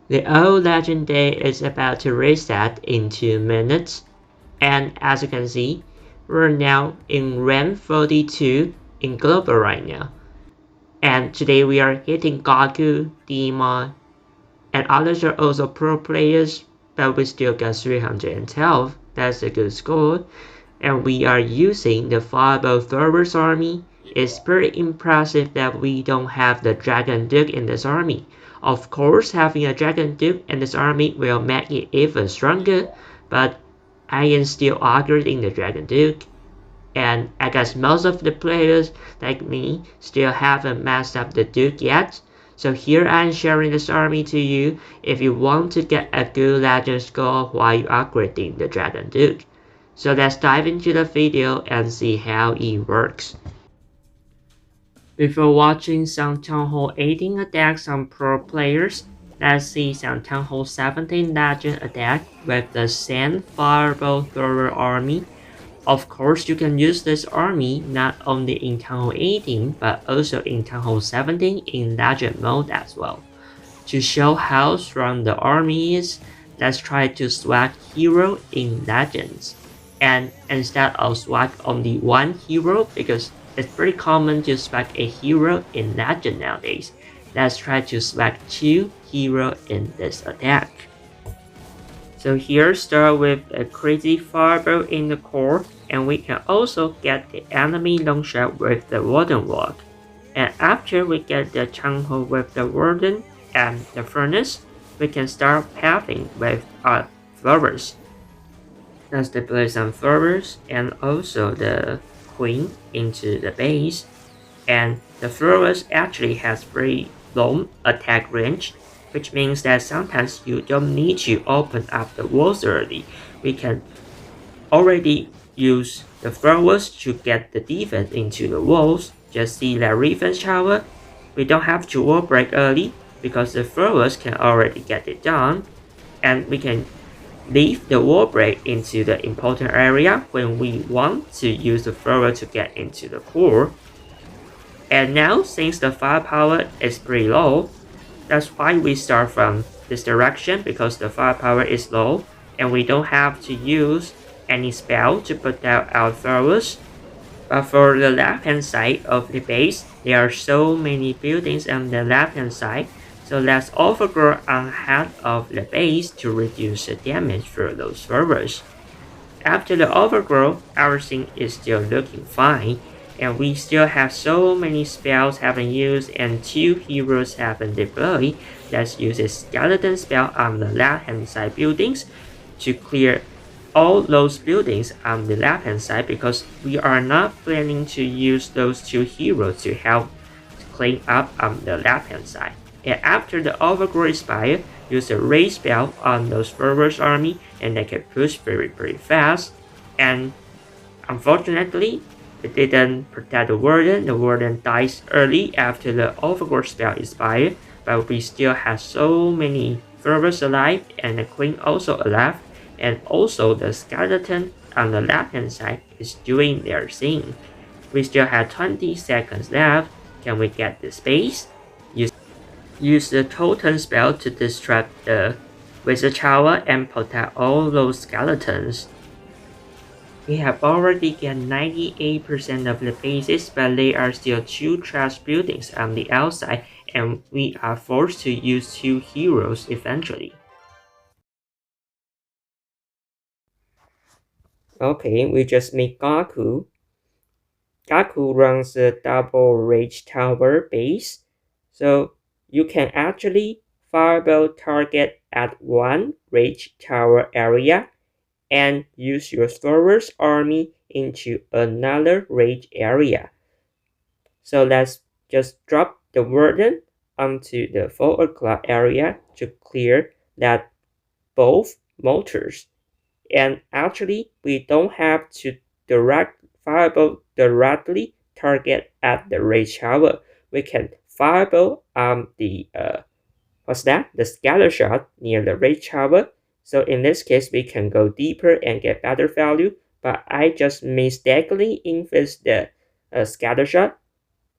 The old legend day is about to reset in 2 minutes, and as you can see, we're now in rank 42 in global right now. And today we are hitting Goku, Demon, and others are also pro players, but we still got 312. That's a good score. And we are using the Fireball Throwers army. It's pretty impressive that we don't have the Dragon Duke in this army. Of course, having a Dragon Duke in this army will make it even stronger, but I am still arguing the Dragon Duke. And I guess most of the players, like me, still haven't messed up the Duke yet. So here I'm sharing this army to you if you want to get a good legend score while you upgrading the Dragon Duke. So let's dive into the video and see how it works. Before watching some Th18 attacks on pro players, let's see some Th17 legend attack with the Sand Fireball Thrower army. Of course, you can use this army not only in Th18 but also in Th17 in legend mode as well. To show how strong the army is, let's try to swag hero in legends. And instead of swag only one hero, because it's pretty common to swag a hero in legend nowadays, let's try to swag 2 heroes in this attack. So here start with a crazy fireball in the core, and we can also get the enemy long shot with the warden walk. And after we get the Changho with the warden and the furnace, we can start pathing with our throwers. Let's deploy some throwers and also the queen into the base. And the throwers actually has very long attack range, which means that sometimes you don't need to open up the walls early. We can already use the throwers to get the defense into the walls. Just see that defense tower. We don't have to wall break early because the throwers can already get it done, and we can leave the wall break into the important area when we want to use the thrower to get into the core. And now, since the firepower is pretty low, that's why we start from this direction, because the firepower is low and we don't have to use any spell to put out our throwers. But for the left hand side of the base, there are so many buildings on the left hand side, so let's overgrow on half of the base to reduce the damage for those throwers. After the overgrow, everything is still looking fine, and we still have so many spells haven't used and 2 heroes haven't deployed. Let's use a skeleton spell on the left hand side buildings to clear all those buildings on the left hand side, because we are not planning to use those 2 heroes to help clean up on the left hand side. And after the overgrow expire, use a raise spell on those throwers army, and they can push very fast. And unfortunately, it didn't protect the warden. The warden dies early after the overgrow spell expired, but we still have so many throwers alive, and the queen also alive, and also the skeleton on the left hand side is doing their thing. We still have 20 seconds left. Can we get the space? Use the totem spell to distract the wizard tower and protect all those skeletons. We have already get 98% of the bases, but there are still 2 trash buildings on the outside, and we are forced to use 2 heroes eventually. Okay, we just make Gaku. Gaku runs a double rage tower base, so you can actually fireball target at one rage tower area and use your throwers army into another rage area. So let's just drop the warden onto the 4 o'clock area to clear that both motors. And actually, we don't have to fireball directly target at the rage tower. We can fireball on the the scatter shot near the rage tower. So in this case, we can go deeper and get better value. But I just mistakenly influenced the scatter shot,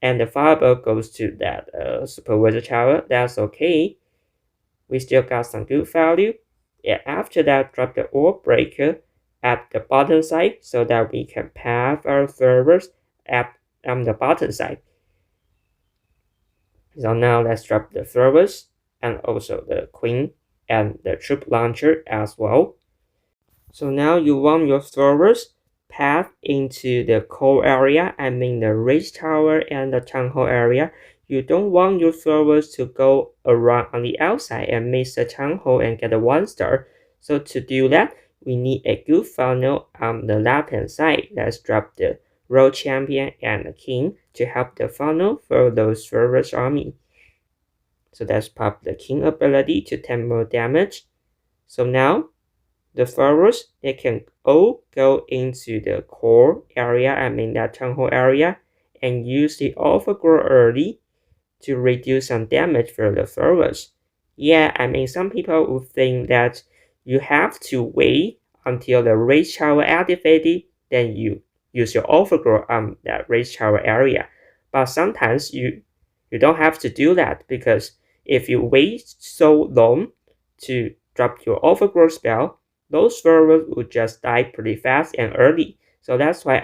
and the fireball goes to that super wizard tower. That's okay. we still got some good value. And after that, drop the orb breaker at the bottom side so that we can path our servers at the bottom side. So now let's drop the servers and also the queen and the troop launcher as well. So now you want your servers path into the core area, I mean the ridge tower and the town hall area. You don't want your servers to go around on the outside and miss the town hall and get a 1-star. So to do that, we need a good funnel on the left hand side. Let's drop the rogue champion and the king to help the funnel for those servers army. So let's pop the king ability to 10 more damage. So now the servers, they can all go into the core area, I mean that town hall area, and use the overgrow early to reduce some damage for the servers. Yeah, I mean some people would think that you have to wait until the race tower activated, then you use your overgrow on that race tower area. But sometimes you don't have to do that, because if you wait so long to drop your overgrow spell, those servers would just die pretty fast and early. So that's why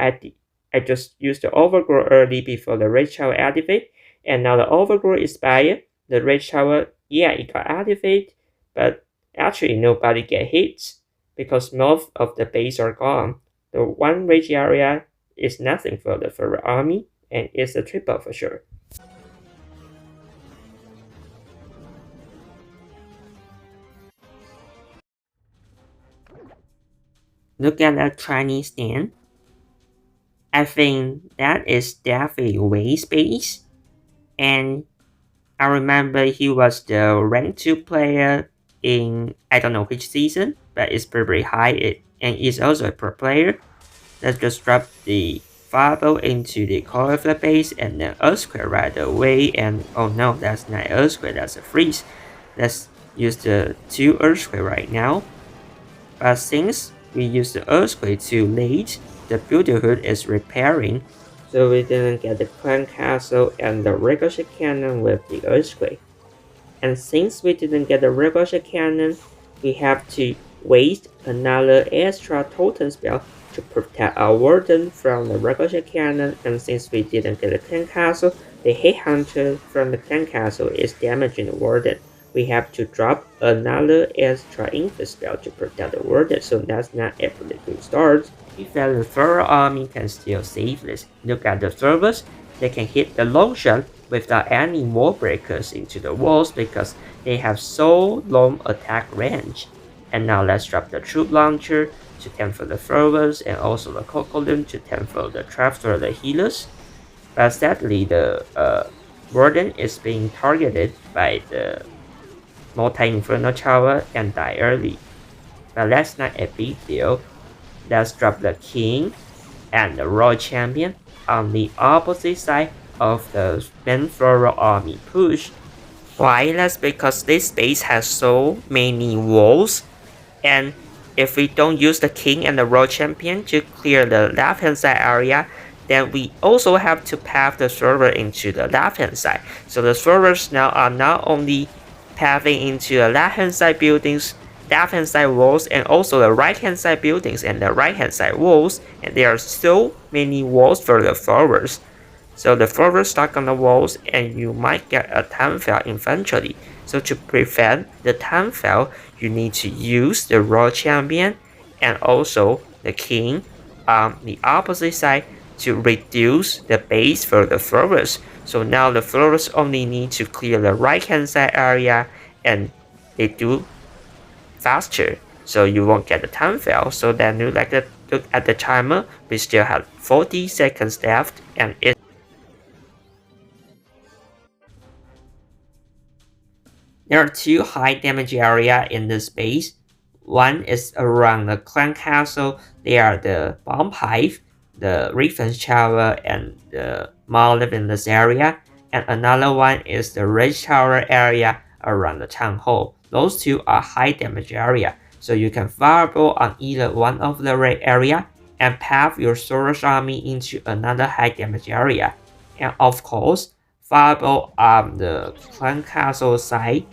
I just used the overgrow early before the raid tower activate. And now the overgrow expired. The raid tower, yeah, it got activated, but actually nobody get hit because most of the base are gone. The one rage area is nothing for the server army, and it's a triple for sure. Look at that Chinese stand. I think that is definitely Wei's base. And I remember he was the rank 2 player in I don't know which season, but it's pretty high and is also a pro player. Let's just drop the fireball into the core of the base and then earthquake right away. And oh no, that's not earthquake, that's a freeze. Let's use the 2 earthquake right now. But since we used the earthquake too late, the builderhood is repairing, so we didn't get the clan castle and the ricochet cannon with the earthquake. And since we didn't get the ricochet cannon, we have to waste another extra totem spell to protect our warden from the ricochet cannon. And since we didn't get the clan castle, the hit hunter from the clan castle is damaging the warden. We have to drop another extra info spell to protect the warden, so that's not a pretty good start. If the server army can still save this, look at the servers, they can hit the long shot without any wall breakers into the walls because they have so long attack range. And now let's drop the troop launcher to 10 for the servers and also the golem to 10 for the traps for the healers. But sadly, the warden is being targeted by the multi-inferno tower and die early. But that's not a big deal. Let's drop the king and the royal champion on the opposite side of the main floral army push. Why? That's because this base has so many walls, and if we don't use the king and the royal champion to clear the left hand side area, then we also have to path the server into the left hand side. So the servers now are not only pathing into the left hand side buildings, left hand side walls, and also the right hand side buildings and the right hand side walls, and there are so many walls for the servers. So the servers stuck on the walls and you might get a time fail eventually. So to prevent the time fail, you need to use the royal champion and also the king on the opposite side to reduce the base for the servers. So now the servers only need to clear the right hand side area and they do faster, so you won't get the time fail. So then you look at the timer, we still have 40 seconds left, and there are 2 high damage areas in this base. One is around the clan castle. They are the bomb hive, the revenge tower, and the mall live in this area. And another one is the ridge tower area around the town hall. Those 2 are high damage area, so you can fireball on either one of the red area and path your Soros army into another high damage area. And of course, fireball on the clan castle side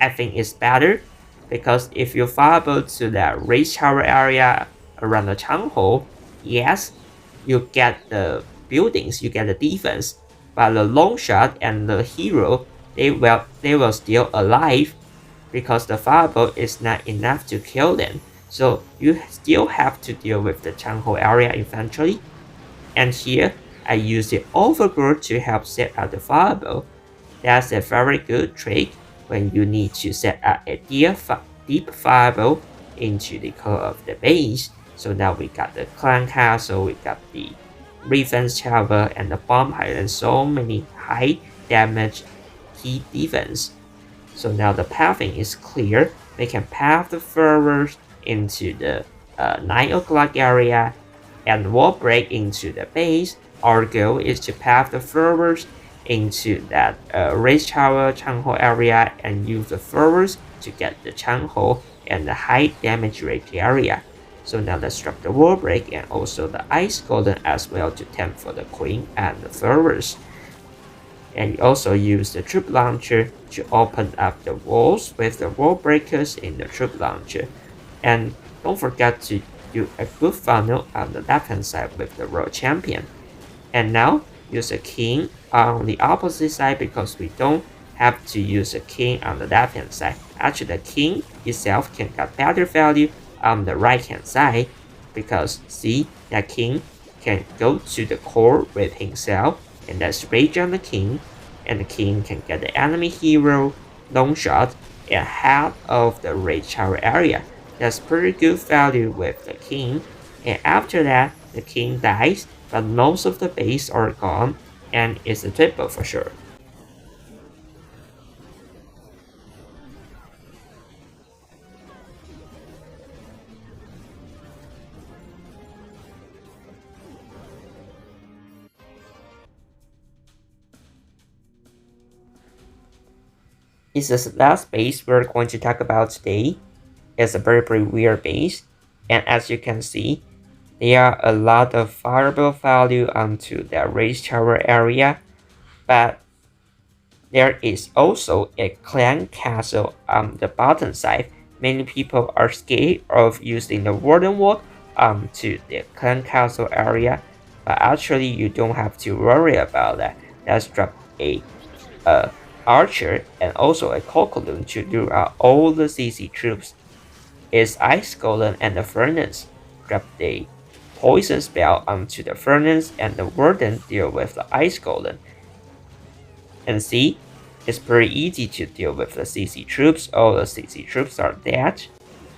I think it's better because if you fireball to the race tower area around the town hall, yes, you get the buildings, you get the defense, but the long shot and the hero they will still alive because the fireball is not enough to kill them. So you still have to deal with the town hall area eventually. And here I use the overgrowth to help set up the fireball. That's a very good trick when you need to set up a deep fireball into the core of the base. So now we got the clan castle, we got the defense tower and the bomb height and so many high damage key defense. So now the pathing is clear. We can path the forward into the 9 o'clock area and wall break into the base. Our goal is to path the forwards into that race tower town hall area and use the forwards to get the town hall and the high damage rate area. So now let's drop the wall break and also the ice golem as well to tempt for the queen and the forwards. And you also use the troop launcher to open up the walls with the wall breakers in the troop launcher. And don't forget to do a good funnel on the left hand side with the royal champion. And now use a king on the opposite side because we don't have to use a king on the left hand side. Actually the king itself can get better value on the right hand side because see that king can go to the core with himself and let's rage on the king, and the king can get the enemy hero long shot ahead of the rage tower area. That's pretty good value with the king. And after that the king dies, but most of the base are gone and it's a triple for sure. It's the last base we're going to talk about today. It's a very weird base, and as you can see, there are a lot of fireball value onto the race tower area, but there is also a clan castle on the bottom side. Many people are scared of using the warden wall onto the clan castle area, but actually you don't have to worry about that. Let's drop a archer and also a cockaloon to do out all the CC troops. It's ice golem and the furnace. Drop the poison spell onto the furnace and the warden deal with the ice golem. And see, it's pretty easy to deal with the CC troops. All the CC troops are dead.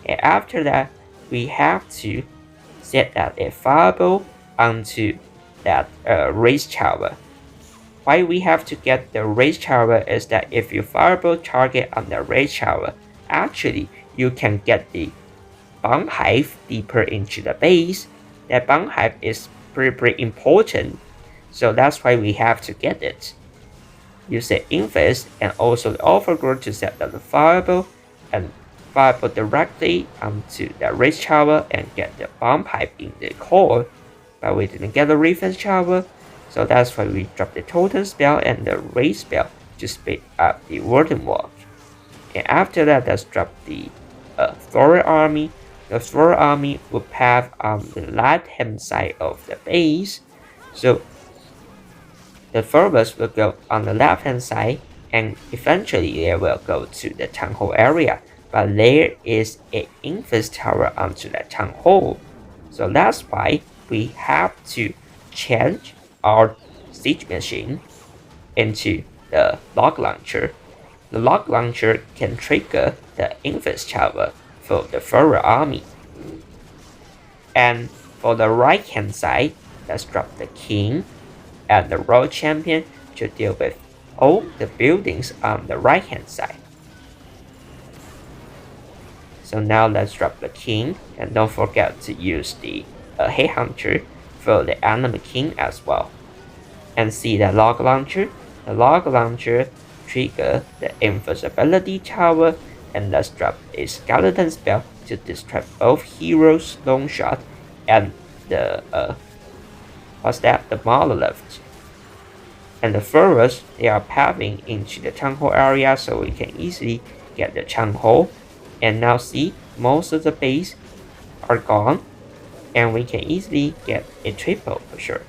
And after that, we have to set up a fireball onto that race tower. Why we have to get the race tower is that if you fireball target on the race tower, actually you can get the bomb hive deeper into the base. That bomb hive is pretty important, so that's why we have to get it. Use the infest and also the overgrowth to set up the fireball and fireball directly onto the race tower and get the bomb hive in the core. But we didn't get the defense tower, so that's why we dropped the totem spell and the race spell to speed up the warden walk. And after that, let's drop the Thor army. The Thor army will path on the left hand side of the base. So the Thor's will go on the left hand side and eventually they will go to the town hall area. But there is an infest tower onto the town hall. So that's why we have to change our siege machine into the log launcher. The log launcher can trigger the infest tower for the Thor army. And for the right hand side, let's drop the king and the royal champion to deal with all the buildings on the right hand side. So now let's drop the king and don't forget to use the headhunter for the enemy king as well. And see the log launcher? The log launcher trigger the invisibility tower and let's drop a skeleton spell to distract both heroes long shot and the the monolith. And the forest they are pathing into the town hall area so we can easily get the chunk hole. And now see, most of the base are gone, and we can easily get a triple for sure.